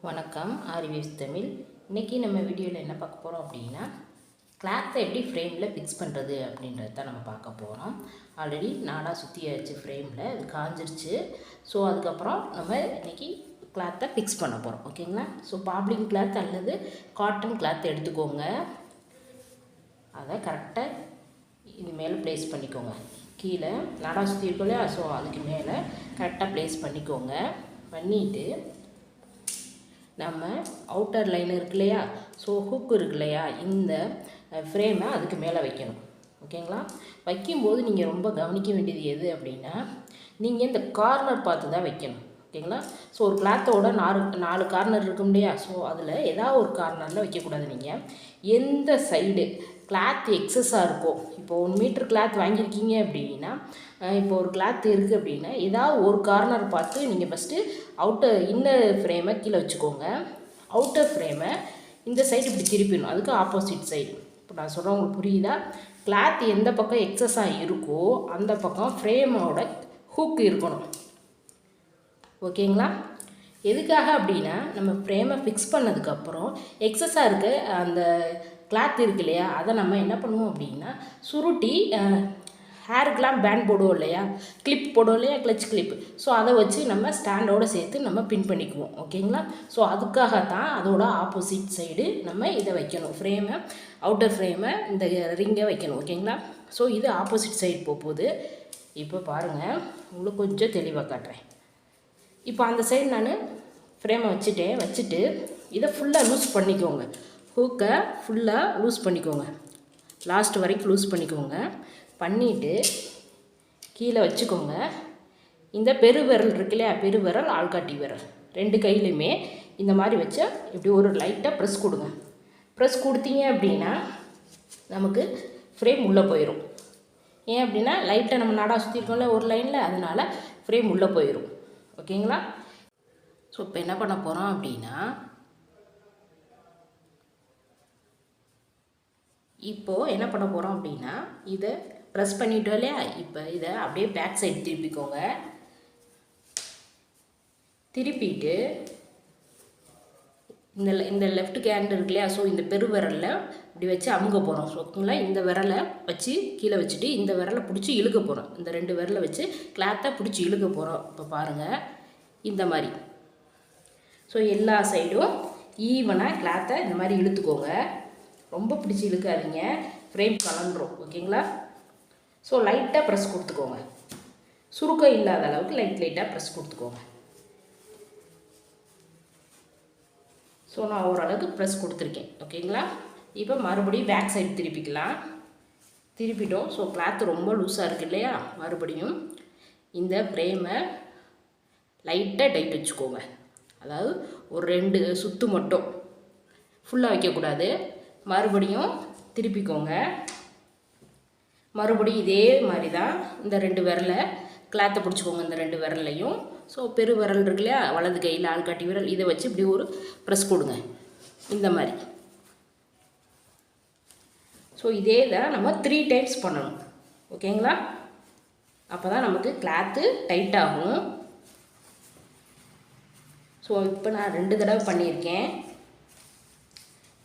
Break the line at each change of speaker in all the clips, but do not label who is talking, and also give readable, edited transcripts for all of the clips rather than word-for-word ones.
வணக்கம் ஆரி தமிழ். இன்றைக்கி நம்ம வீடியோவில் என்ன பார்க்க போகிறோம் அப்படின்னா, கிளாத்தை எப்படி ஃப்ரேமில் ஃபிக்ஸ் பண்ணுறது அப்படின்றத தான் நம்ம பார்க்க போகிறோம். ஆல்ரெடி நானாக சுற்றியாச்சு ஃப்ரேமில், அது காஞ்சிருச்சு. ஸோ அதுக்கப்புறம் நம்ம இன்றைக்கி கிளாத்தை ஃபிக்ஸ் பண்ண போகிறோம். ஓகேங்களா? ஸோ பாப்ளிங் கிளாத் அல்லது காட்டன் கிளாத் எடுத்துக்கோங்க. அதை கரெக்டாக இது மேலே ப்ளேஸ் பண்ணிக்கோங்க. கீழே நாடா சுற்றி இருக்கோம் இல்லையா, ஸோ அதுக்கு மேலே கரெக்டாக ப்ளேஸ் பண்ணிக்கோங்க. பண்ணிவிட்டு நம்ம அவுட்டர் லைன் இருக்கு இல்லையா, ஸோ ஹுக் இருக்கு இல்லையா, இந்த ஃப்ரேமை அதுக்கு மேலே வைக்கணும். ஓகேங்களா? வைக்கும்போது நீங்கள் ரொம்ப கவனிக்க வேண்டியது எது அப்படின்னா, நீங்கள் இந்த கார்னர் பார்த்து தான் வைக்கணும். ஓகேங்களா? ஸோ ஒரு கிளாத்தோட நாலு கார்னர் இருக்கும் இல்லையா, ஸோ அதில் ஏதாவது ஒரு கார்னரில் வைக்கக்கூடாது. நீங்கள் எந்த சைடு கிளாத் எக்ஸஸாக இருக்கோ, இப்போ 1 மீட்டர் கிளாத் வாங்கியிருக்கீங்க அப்படின்னா, இப்போ ஒரு கிளாத் இருக்குது அப்படின்னா, ஏதாவது ஒரு கார்னர் பார்த்து நீங்கள் ஃபஸ்ட்டு இன்னர் ஃப்ரேமை கீழே வச்சுக்கோங்க. அவுட்டர் ஃப்ரேமை இந்த சைடு இப்படி திருப்பிடணும், அதுக்கு ஆப்போசிட் சைடு. இப்போ நான் சொல்கிறேன், உங்களுக்கு புரியுதா? கிளாத் எந்த பக்கம் எக்ஸஸாக இருக்கோ அந்த பக்கம் ஃப்ரேமோட ஹூக் இருக்கணும். ஓகேங்களா? எதுக்காக அப்படின்னா, நம்ம ஃப்ரேமை ஃபிக்ஸ் பண்ணதுக்கப்புறம் எக்ஸஸாக இருக்க அந்த கிளாத் இருக்கு இல்லையா, அதை நம்ம என்ன பண்ணுவோம் அப்படின்னா, சுருட்டி ஹேருக்கெலாம் பேண்ட் போடுவோம் இல்லையா, கிளிப் போடுவோம் இல்லையா, கிளச் கிளிப். ஸோ அதை வச்சு நம்ம ஸ்டாண்டோடு சேர்த்து நம்ம பின் பண்ணிக்குவோம். ஓகேங்களா? ஸோ அதுக்காகத்தான் அதோட ஆப்போசிட் சைடு நம்ம இதை வைக்கணும். ஃப்ரேமை, அவுட்டர் ஃப்ரேமை, இந்த ரிங்கை வைக்கணும். ஓகேங்களா? ஸோ இது ஆப்போசிட் சைடு போகுது. இப்போ பாருங்கள், உங்களுக்கு கொஞ்சம் தெளிவாக காட்டுறேன். இப்போ அந்த சைடு நான் ஃப்ரேமை வச்சுட்டு இதை ஃபுல்லாக லூஸ் பண்ணிக்கோங்க. ஹூக்கை ஃபுல்லாக லூஸ் பண்ணிக்கோங்க, லாஸ்ட் வரைக்கும் லூஸ் பண்ணிக்கோங்க. பண்ணிவிட்டு கீழே வச்சுக்கோங்க. இந்த பெருவிரல் இருக்கு இல்லையா, பெருவிரல் ஆள்காட்டி விரல் 2 கையிலையுமே இந்த மாதிரி வச்சு இப்படி ஒரு லைட்டாக ப்ரெஸ் கொடுங்க. ப்ரெஸ் கொடுத்தீங்க அப்படின்னா நமக்கு ஃப்ரேம் உள்ளே போயிடும். ஏன் அப்படின்னா, லைட்டாக நம்ம நாடா சுற்றிருக்கோம்ல ஒரு லைனில், அதனால் ஃப்ரேம் உள்ளே போயிடும். ஓகேங்களா? ஸோ இப்போ என்ன பண்ண போகிறோம் அப்படின்னா, இதை ப்ரெஸ் பண்ணிட்டோம் இல்லையா, இப்போ இதை அப்படியே பேக் சைடு திருப்பிக்கோங்க. திருப்பிட்டு இந்த லெஃப்ட் ஹேண்ட் இருக்கு இல்லையா, ஸோ இந்த பெருவிரலில் இப்படி வச்சு அமுங்க போகிறோம். ஸோ ஓகேங்களா? இந்த விரலை வச்சு கீழே வச்சுட்டு இந்த விரலை பிடிச்சி இழுக்க போகிறோம். இந்த 2 விரலை வச்சு கிளாத்தை பிடிச்சி இழுக்க போகிறோம். இப்போ பாருங்கள், இந்த மாதிரி. ஸோ எல்லா சைடும் ஈவனாக கிளாத்தை இந்த மாதிரி இழுத்துக்கோங்க. ரொம்ப பிடிச்சி இழுக்காதீங்க, ஃப்ரேம் கலந்துரும். ஓகேங்களா? ஸோ லைட்டாக ப்ரெஸ் கொடுத்துக்கோங்க. சுருக்கம் இல்லாத அளவுக்கு லைட்டாக ப்ரெஸ் கொடுத்துக்கோங்க. ஸோ நான் ஓரளவுக்கு ப்ரெஸ் கொடுத்துருக்கேன். ஓகேங்களா? இப்போ மறுபடியும் பேக் சைடு திருப்பிக்கலாம். திருப்பிட்டோம். ஸோ கிளாத்து ரொம்ப லூஸாக இருக்குது இல்லையா, மறுபடியும் இந்த ஃப்ரேமை லைட்டாக டைட் வச்சுக்கோங்க. அதாவது ஒரு 2 சுற்று மட்டும், ஃபுல்லாக வைக்கக்கூடாது. மறுபடியும் திருப்பிக்கோங்க. மறுபடியும் இதே மாதிரி தான் இந்த 2 விரலை கிளாத்தை பிடிச்சிக்கோங்க, இந்த 2 விரல்லையும். ஸோ பெரு விரல் இருக்கு இல்லையா, வலது கையில் ஆள்காட்டி விரல், இதை வச்சு இப்படி ஒரு ப்ரெஸ் கொடுங்க, இந்த மாதிரி. ஸோ இதே தான் நம்ம 3 டைம்ஸ் பண்ணணும். ஓகேங்களா? அப்போ தான் நமக்கு கிளாத்து டைட் ஆகும். ஸோ இப்போ நான் 2 தடவை பண்ணியிருக்கேன்.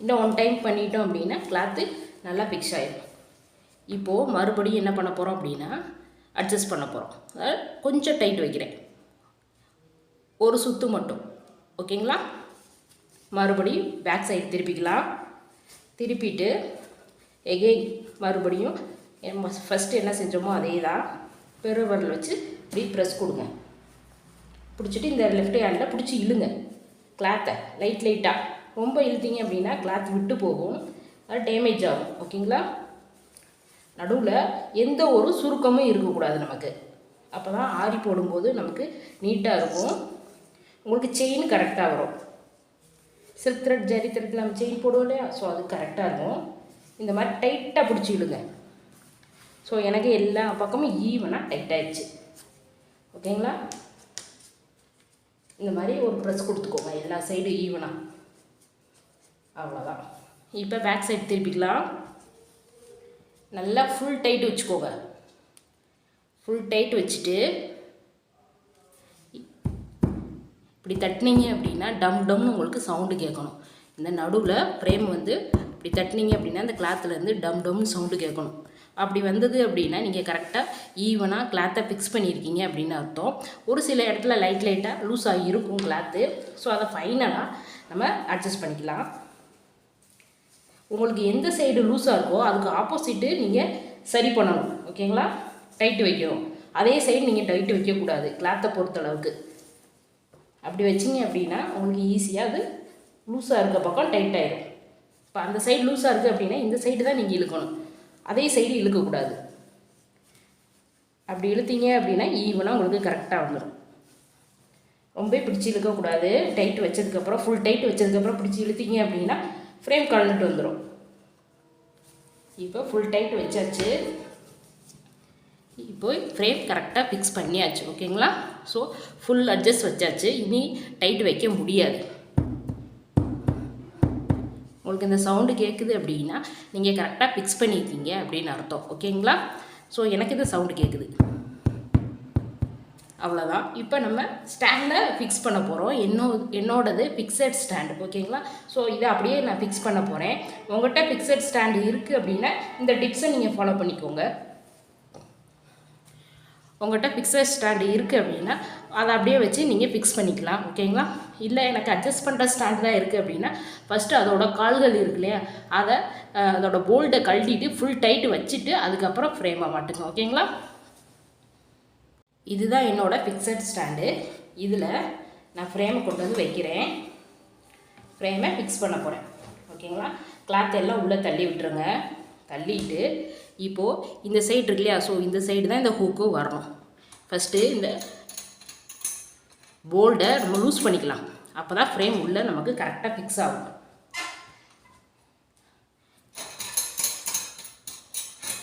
இன்னும் 1 டைம் பண்ணிட்டோம் அப்படின்னா கிளாத்து நல்லா ஃபிக்ஸ் ஆகிடும். இப்போது மறுபடியும் என்ன பண்ண போகிறோம் அப்படின்னா, அட்ஜஸ்ட் பண்ண போகிறோம். அதாவது கொஞ்சம் டைட் வைக்கிறேன், ஒரு சுற்று மட்டும். ஓகேங்களா? மறுபடியும் பேக் சைடு திருப்பிக்கலாம். திருப்பிட்டு எகெயின் மறுபடியும் ஃபஸ்ட்டு என்ன செஞ்சோமோ அதே தான், பெருவிரல் வச்சு இப்படி ப்ரெஸ் கொடுங்க. பிடிச்சிட்டு இந்த லெஃப்ட் ஹேண்டில் பிடிச்சி இழுங்க கிளாத்தை லைட்டாக. ரொம்ப இழுத்தீங்க அப்படின்னா கிளாத் விட்டு போகும், அது டேமேஜ் ஆகும். ஓகேங்களா? நடுவில் எந்த ஒரு சுருக்கமும் இருக்கக்கூடாது நமக்கு. அப்போ தான் ஆரி போடும்போது நமக்கு நீட்டாக இருக்கும். உங்களுக்கு செயின் கரெக்டாக வரும். சில்க் த்ரெட், ஜரி த்ரெட்டில் நம்ம செயின் போடுவோம் இல்லையா, ஸோ அது கரெக்டாக இருக்கும். இந்த மாதிரி டைட்டாக பிடிச்சி இழுங்க. ஸோ எனக்கு எல்லா பக்கமும் ஈவனாக டைட் ஆகிடுச்சு. ஓகேங்களா? இந்த மாதிரி ஒரு ப்ரெஸ் கொடுத்துக்கோங்க எல்லா சைடும் ஈவனாக. அவ்வளோதான். இப்போ பேக் சைடு திருப்பிக்கலாம். நல்லா ஃபுல் டைட் வச்சுக்கோங்க. ஃபுல் டைட் வச்சுட்டு இப்படி தட்டினீங்க அப்படின்னா டம் டம்னு உங்களுக்கு சவுண்டு கேட்கணும். இந்த நடுவில் ஃப்ரேம் வந்து இப்படி தட்டினீங்க அப்படின்னா அந்த கிளாத்துலேருந்து டம் டம்னு சவுண்டு கேட்கணும். அப்படி வந்தது அப்படின்னா நீங்கள் கரெக்டாக ஈவனாக கிளாத்தை ஃபிக்ஸ் பண்ணியிருக்கீங்க அப்படின்னு அர்த்தம். ஒரு சில இடத்துல லைட்டாக லூஸ் ஆகி இருக்கும் கிளாத்து. ஸோ அதை ஃபைனலாக நம்ம அட்ஜஸ்ட் பண்ணிக்கலாம். உங்களுக்கு எந்த சைடு லூஸாக இருக்கோ அதுக்கு ஆப்போசிட்டு நீங்கள் சரி பண்ணணும். ஓகேங்களா? டைட்டு வைக்கணும். அதே சைடு நீங்கள் டைட்டு வைக்கக்கூடாது கிளாத்தை பொறுத்தளவுக்கு. அப்படி வச்சிங்க அப்படின்னா உங்களுக்கு ஈஸியாக அது லூஸாக இருக்க பக்கம் டைட் ஆகிடும். இப்போ அந்த சைடு லூஸாக இருக்குது அப்படின்னா இந்த சைடு தான் நீங்கள் இழுக்கணும், அதே சைடு இழுக்கக்கூடாது. அப்படி இழுத்தீங்க அப்படின்னா ஈவனாக உங்களுக்கு கரெக்டாக வந்துடும். ரொம்ப பிடிச்சி இழுக்கக்கூடாது. டைட் வச்சதுக்கப்புறம் ஃபுல் டைட் வச்சதுக்கப்புறம் பிடிச்சி இழுத்தீங்க அப்படின்னா ஃப்ரேம் கலந்துட்டு வந்துடும். இப்போ ஃபுல் டைட் வச்சாச்சு. இப்போ ஃப்ரேம் கரெக்டாக ஃபிக்ஸ் பண்ணியாச்சு. ஓகேங்களா? ஸோ ஃபுல் அட்ஜஸ்ட் வச்சாச்சு. இனி டைட் வைக்க முடியாது. உங்களுக்கு இந்த சவுண்டு கேட்குது அப்படின்னா நீங்கள் கரெக்டாக ஃபிக்ஸ் பண்ணியிருக்கீங்க அப்படின்னு அர்த்தம். ஓகேங்களா? ஸோ எனக்கு இந்த சவுண்டு கேட்குது. அவ்வளோதான். இப்போ நம்ம ஸ்டாண்டில் ஃபிக்ஸ் பண்ண போகிறோம். என்னோடது ஃபிக்ஸட் ஸ்டாண்டு. ஓகேங்களா? ஸோ இதை அப்படியே நான் ஃபிக்ஸ் பண்ண போகிறேன். உங்கள்கிட்ட ஃபிக்ஸட் ஸ்டாண்டு இருக்குது அப்படின்னா இந்த டிப்ஸை நீங்கள் ஃபாலோ பண்ணிக்கோங்க. உங்கள்கிட்ட ஃபிக்ஸட் ஸ்டாண்டு இருக்குது அப்படின்னா அதை அப்படியே வச்சு நீங்கள் ஃபிக்ஸ் பண்ணிக்கலாம். ஓகேங்களா? இல்லை எனக்கு அட்ஜஸ்ட் பண்ணுற ஸ்டாண்டு தான் இருக்குது அப்படின்னா ஃபஸ்ட்டு அதோட கால்கள் இருக்கு இல்லையா, அதோட போல்டை கழட்டிட்டு ஃபுல் டைட்டு வச்சுட்டு அதுக்கப்புறம் ஃப்ரேமை மாட்டுங்க. ஓகேங்களா? இதுதான் என்னோடய ஃபிக்ஸட் ஸ்டாண்டு. இதில் நான் ஃப்ரேமை கொண்டு வந்து வைக்கிறேன். ஃப்ரேமை ஃபிக்ஸ் பண்ண போகிறேன். ஓகேங்களா? கிளாத் எல்லாம் உள்ளே தள்ளி விட்டுருங்க. தள்ளிட்டு இப்போது இந்த சைடு இருக்கு இல்லையா, ஸோ இந்த சைடு தான் இந்த ஹூக்கு வரணும். ஃபஸ்ட்டு இந்த போல்டை நம்ம லூஸ் பண்ணிக்கலாம். அப்போ தான் ஃப்ரேம் உள்ளே நமக்கு கரெக்டாக ஃபிக்ஸ் ஆகும்.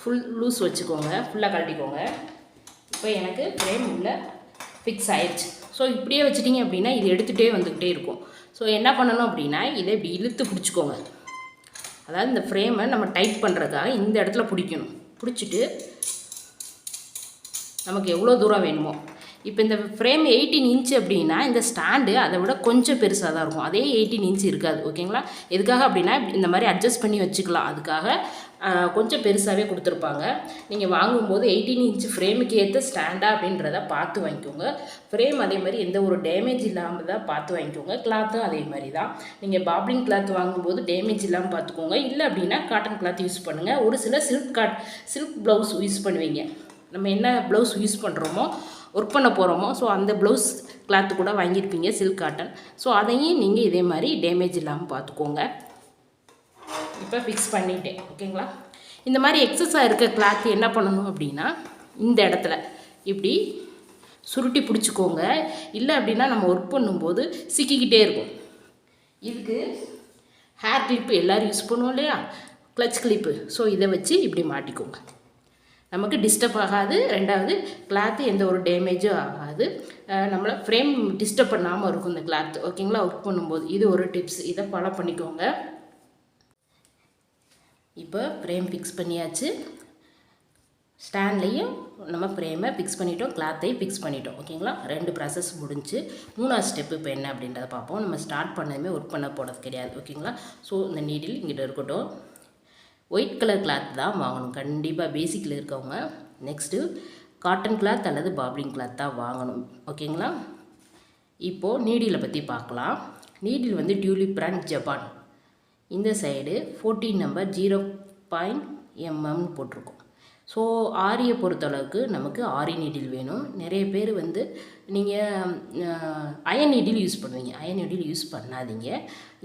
ஃபுல் லூஸ் வச்சுக்கோங்க, ஃபுல்லாக கழட்டிக்கோங்க. இப்போ எனக்கு ஃப்ரேம் உள்ளே ஃபிக்ஸ் ஆயிடுச்சு. ஸோ இப்படியே வச்சுட்டிங்க அப்படின்னா இது எடுத்துகிட்டே வந்துக்கிட்டே இருக்கும். ஸோ என்ன பண்ணணும் அப்படின்னா இதை இப்படி இழுத்து பிடிச்சிக்கோங்க. அதாவது இந்த ஃப்ரேமை நம்ம டைட் பண்ணுறதுக்காக இந்த இடத்துல பிடிக்கணும். பிடிச்சிட்டு நமக்கு எவ்வளோ தூரம் வேணுமோ, இப்போ இந்த ஃப்ரேம் 18 இன்ச்சு அப்படின்னா இந்த ஸ்டாண்டு அதை விட கொஞ்சம் பெருசாக தான் இருக்கும். அதே 18 இன்ச்சு இருக்காது. ஓகேங்களா? எதுக்காக அப்படின்னா இந்த மாதிரி அட்ஜஸ்ட் பண்ணி வச்சுக்கலாம். அதுக்காக கொஞ்சம் பெருசாகவே கொடுத்துருப்பாங்க. நீங்கள் வாங்கும்போது 18 இன்ச்சு ஃப்ரேமுக்கு ஏற்ற ஸ்டாண்டா அப்படின்றத பார்த்து வாங்கிக்கோங்க. ஃப்ரேம் அதே மாதிரி எந்த ஒரு டேமேஜ் இல்லாமல் தான் பார்த்து வாங்கிக்கோங்க. கிளாத்தும் அதே மாதிரி தான். நீங்கள் பாப்ளிங் கிளாத் வாங்கும்போது டேமேஜ் இல்லாமல் பார்த்துக்கோங்க. இல்லை அப்படின்னா காட்டன் கிளாத் யூஸ் பண்ணுங்கள். ஒரு சில சில்க் ப்ளவுஸ் யூஸ் பண்ணுவீங்க. நம்ம என்ன ப்ளவுஸ் யூஸ் பண்ணுறோமோ, ஒர்க் பண்ண போகிறோமோ, ஸோ அந்த ப்ளவுஸ் கிளாத்து கூட வாங்கியிருப்பீங்க, சில்க் காட்டன். ஸோ அதையும் நீங்கள் இதே மாதிரி டேமேஜ் இல்லாமல் பார்த்துக்கோங்க. இப்போ ஃபிக்ஸ் பண்ணிட்டேன். ஓகேங்களா? இந்த மாதிரி எக்ஸஸாக இருக்க கிளாத்து என்ன பண்ணணும் அப்படின்னா இந்த இடத்துல இப்படி சுருட்டி பிடிச்சிக்கோங்க. இல்லை அப்படின்னா நம்ம ஒர்க் பண்ணும்போது சிக்கிக்கிட்டே இருக்கும். இதுக்கு ஹேர் கிளிப்பு எல்லோரும் யூஸ் பண்ணுவோம் இல்லையா, கிளச் கிளிப்பு. ஸோ இதை வச்சு இப்படி மாட்டிக்கோங்க. நமக்கு டிஸ்டர்ப் ஆகாது. ரெண்டாவது கிளாத்து எந்த ஒரு டேமேஜும் ஆகாது. நம்மளை ஃப்ரேம் டிஸ்டர்ப் பண்ணாமல் இருக்கும் இந்த கிளாத்து. ஓகேங்களா? ஒர்க் பண்ணும்போது இது ஒரு டிப்ஸ். இதை ஃபாலோ பண்ணிக்கோங்க. இப்போ ஃப்ரேம் ஃபிக்ஸ் பண்ணியாச்சு. ஸ்டாண்ட்லேயும் நம்ம ஃப்ரேமை ஃபிக்ஸ் பண்ணிட்டோம், கிளாத்தையும் ஃபிக்ஸ் பண்ணிட்டோம். ஓகேங்களா? 2 ப்ராசஸ் முடிஞ்சு 3ஆவது ஸ்டெப்பு இப்போ என்ன அப்படின்றத பார்ப்போம். நம்ம ஸ்டார்ட் பண்ணதுமே ஒர்க் பண்ண போகிறது கிடையாது. ஓகேங்களா? ஸோ இந்த நீடில் இங்கிட்ட இருக்கட்டும். ஒயிட் கலர் கிளாத் தான் வாங்கணும் கண்டிப்பாக, பேசிக்கில் இருக்கவங்க. நெக்ஸ்ட்டு காட்டன் கிளாத் அல்லது பாப்ளிங் கிளாத் தான் வாங்கணும். ஓகேங்களா? இப்போது நீடிலை பற்றி பார்க்கலாம். நீடில் வந்து டியூலிப் பிராண்ட் ஜப்பான். இந்த சைடு 14 நம்பர் 0.mm போட்டிருக்கோம். ஸோ ஆரியை பொறுத்தளவுக்கு நமக்கு ஆரி நீடில் வேணும். நிறைய பேர் வந்து நீங்கள் அயன் நீடில் யூஸ் பண்ணுவீங்க. அயன் நீடில் யூஸ் பண்ணாதீங்க.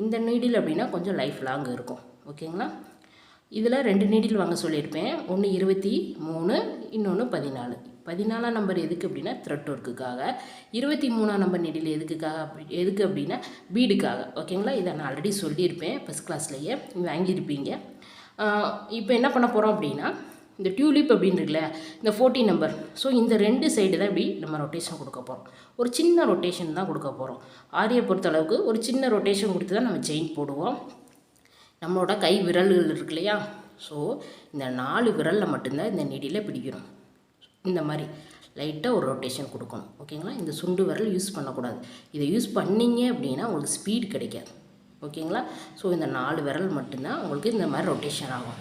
இந்த நீடில் அப்படின்னா கொஞ்சம் லைஃப் லாங் இருக்கும். ஓகேங்களா? இதில் 2 நீடில் வாங்க சொல்லியிருப்பேன். ஒன்று 23, இன்னொன்று 14. 14ஆம் நம்பர் எதுக்கு அப்படின்னா த்ரெட் ஒர்க்குக்காக. 23ஆம் நம்பர் நீடில் எதுக்கு அப்படின்னா பீடுக்காக. ஓகேங்களா? இதை நான் ஆல்ரெடி சொல்லியிருப்பேன் ஃபஸ்ட் கிளாஸ்லேயே, வாங்கியிருப்பீங்க. இப்போ என்ன பண்ண போகிறோம் அப்படின்னா இந்த டியூலிப் அப்படின்னு இருக்குல்ல, இந்த 14 நம்பர். ஸோ இந்த 2 சைடு தான் இப்படி நம்ம ரொட்டேஷன் கொடுக்க போகிறோம். ஒரு சின்ன ரொட்டேஷன் தான் கொடுக்க போகிறோம். ஆரியை பொறுத்தளவுக்கு ஒரு சின்ன ரொட்டேஷன் கொடுத்து தான் நம்ம செயின் போடுவோம். நம்மளோட கை விரல்கள் இருக்கு இல்லையா, ஸோ இந்த 4 விரலில் மட்டும்தான் இந்த நீடியில் பிடிக்கணும். இந்த மாதிரி லைட்டாக ஒரு ரொட்டேஷன் கொடுக்கணும். ஓகேங்களா? இந்த சுண்டு விரல் யூஸ் பண்ணக்கூடாது. இதை யூஸ் பண்ணிங்க அப்படின்னா உங்களுக்கு ஸ்பீடு கிடைக்காது. ஓகேங்களா? ஸோ இந்த 4 விரல் மட்டும்தான் உங்களுக்கு இந்த மாதிரி ரொட்டேஷன் ஆகும்.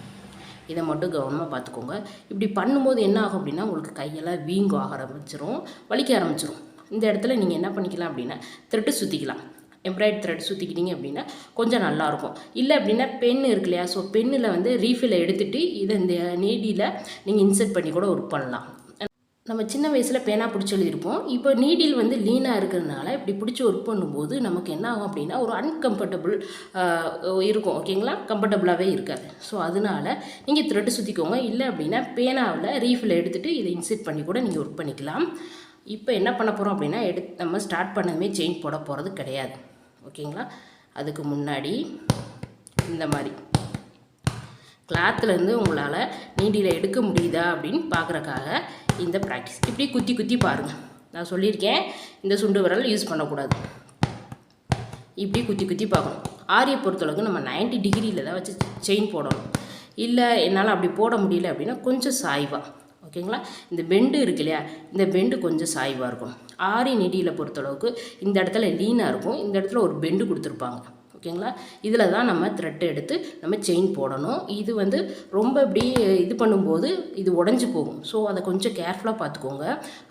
இதை மட்டும் கவனமாக பார்த்துக்கோங்க. இப்படி பண்ணும்போது என்ன ஆகும் அப்படின்னா உங்களுக்கு கையெல்லாம் வீங்க ஆரம்பிச்சிரும், வலிக்க ஆரம்பிச்சிரும். இந்த இடத்துல நீங்கள் என்ன பண்ணிக்கலாம் அப்படின்னா த்ரெட்டு சுற்றிக்கலாம். எம்ப்ராய்டரி த்ரெட் சுற்றிக்கிட்டீங்க அப்படின்னா கொஞ்சம் நல்லாயிருக்கும். இல்லை அப்படின்னா பென் இருக்கு இல்லையா, ஸோ பென்னில் வந்து ரீஃபில் எடுத்துகிட்டு இதை இந்த நீடியில் நீங்கள் இன்சர்ட் பண்ணி கூட ஒர்க் பண்ணலாம். நம்ம சின்ன வயசில் பேனா பிடிச்சி எழுதியிருப்போம். இப்போ நீடில் வந்து லீனாக இருக்கிறதுனால இப்படி பிடிச்சி ஒர்க் பண்ணும்போது நமக்கு என்ன ஆகும் அப்படின்னா ஒரு அன்கம்ஃபர்டபுள் இருக்கும். ஓகேங்களா? கம்ஃபர்டபுளாகவே இருக்காது. ஸோ அதனால் நீங்கள் த்ரெட்டு சுற்றிக்கோங்க. இல்லை அப்படின்னா பேனாவில் ரீஃபில் எடுத்துகிட்டு இதை இன்சர்ட் பண்ணி கூட நீங்கள் ஒர்க் பண்ணிக்கலாம். இப்போ என்ன பண்ண போகிறோம் அப்படின்னா நம்ம ஸ்டார்ட் பண்ணதுமே செயின் போட போகிறது கிடையாது. ஓகேங்களா? அதுக்கு முன்னாடி இந்த மாதிரி கிளாத்துலேருந்து உங்களால் நீடியில் எடுக்க முடியுதா அப்படின்னு பார்க்குறக்காக இந்த ப்ராக்டிஸ் இப்படி குத்தி குத்தி பாருங்கள். நான் சொல்லியிருக்கேன் இந்த சுண்டு விரல் யூஸ் பண்ணக்கூடாது. இப்படி குத்தி குத்தி பார்க்கணும். ஆரியை பொறுத்தளவுக்கு நம்ம 90 டிகிரியில் தான் வச்சு செயின் போடணும். இல்லை என்னால் அப்படி போட முடியல அப்படின்னா கொஞ்சம் சாய்வாக. ஓகேங்களா? இந்த பெண்டு இருக்கு இல்லையா, இந்த பெண்டு கொஞ்சம் சாய்வாக இருக்கும். ஆரி நெடியில் பொறுத்தளவுக்கு இந்த இடத்துல லீனாக இருக்கும், இந்த இடத்துல ஒரு பெண்டு கொடுத்துருப்பாங்க. ஓகேங்களா? இதில் தான் நம்ம த்ரெட் எடுத்து நம்ம செயின் போடணும். இது வந்து ரொம்ப இப்படி இது பண்ணும்போது இது உடஞ்சி போகும். ஸோ அதை கொஞ்சம் கேர்ஃபுல்லாக பார்த்துக்கோங்க.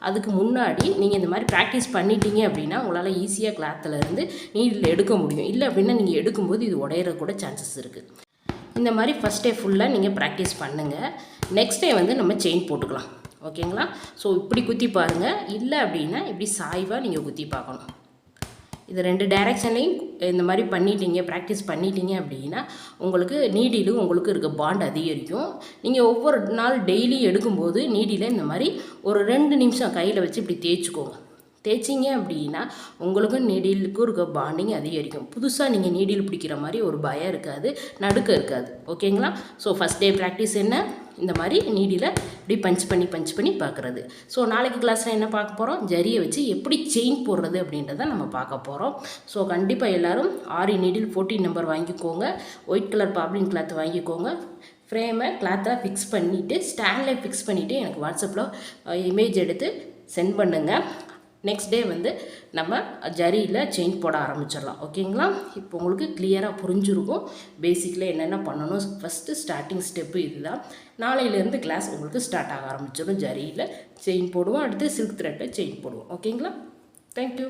அதுக்கு முன்னாடி நீங்கள் இந்த மாதிரி ப்ராக்டிஸ் பண்ணிட்டீங்க அப்படின்னா உங்களால் ஈஸியாக கிளாத்தில் இருந்து நீடில் எடுக்க முடியும். இல்லை அப்படின்னா நீங்கள் எடுக்கும்போது இது உடையிற கூட சான்சஸ் இருக்குது. இந்த மாதிரி ஃபஸ்ட் டே ஃபுல்லாக நீங்கள் ப்ராக்டிஸ் பண்ணுங்கள். நெக்ஸ்ட் டே வந்து நம்ம செயின் போட்டுக்கலாம். ஓகேங்களா? ஸோ இப்படி குத்தி பாருங்கள். இல்லை அப்படின்னா இப்படி சாய்வாக நீங்கள் குத்தி பார்க்கணும். இது 2 டைரெக்ஷன்லையும் இந்த மாதிரி பண்ணிட்டீங்க, ப்ராக்டிஸ் பண்ணிட்டீங்க அப்படின்னா உங்களுக்கு நீடிலும் உங்களுக்கு இருக்க பாண்ட் அதிகரிக்கும். நீங்கள் ஒவ்வொரு நாள் டெய்லி எடுக்கும்போது நீடியில் இந்த மாதிரி ஒரு 2 நிமிஷம் கையில் வச்சு இப்படி தேய்ச்சிக்கோங்க. தேய்ச்சிங்க அப்படின்னா உங்களுக்கும் நீடிலுக்கும் இருக்க பாண்டிங் அதிகரிக்கும். புதுசாக நீங்கள் நீடில் பிடிக்கிற மாதிரி ஒரு பயம் இருக்காது, நடுக்க இருக்காது. ஓகேங்களா? ஸோ ஃபஸ்ட் டே ப்ராக்டிஸ் என்ன, இந்த மாதிரி நீடியில் இப்படி பஞ்ச் பண்ணி பார்க்குறது. ஸோ நாளைக்கு கிளாஸில் என்ன பார்க்க போகிறோம், ஜரியை வச்சு எப்படி செயின் போடுறது அப்படின்றத நம்ம பார்க்க போகிறோம். ஸோ கண்டிப்பாக எல்லோரும் ஆரி நீடில் 14 நம்பர் வாங்கிக்கோங்க. ஒயிட் கலர் பாப்ளின் கிளாத் வாங்கிக்கோங்க. ஃப்ரேமை கிளாத்தாக ஃபிக்ஸ் பண்ணிவிட்டு ஸ்டாண்டில் ஃபிக்ஸ் பண்ணிவிட்டு எனக்கு வாட்ஸ்அப்பில் இமேஜ் எடுத்து சென்ட் பண்ணுங்கள். நெக்ஸ்ட் டே வந்து நம்ம ஜரியில் செயின் போட ஆரம்பிச்சிடலாம். ஓகேங்களா? இப்போ உங்களுக்கு கிளியராக புரிஞ்சுருக்கும் பேசிக்கில் என்னென்ன பண்ணணும். ஃபஸ்ட்டு ஸ்டார்டிங் ஸ்டெப்பு இதுதான். நாளையிலேருந்து கிளாஸ் உங்களுக்கு ஸ்டார்ட் ஆக ஆரம்பிச்சிடும். ஜரியில் செயின் போடுவோம், அடுத்து சில்க் த்ரெட்டில் செயின் போடுவோம். ஓகேங்களா? தேங்க்யூ.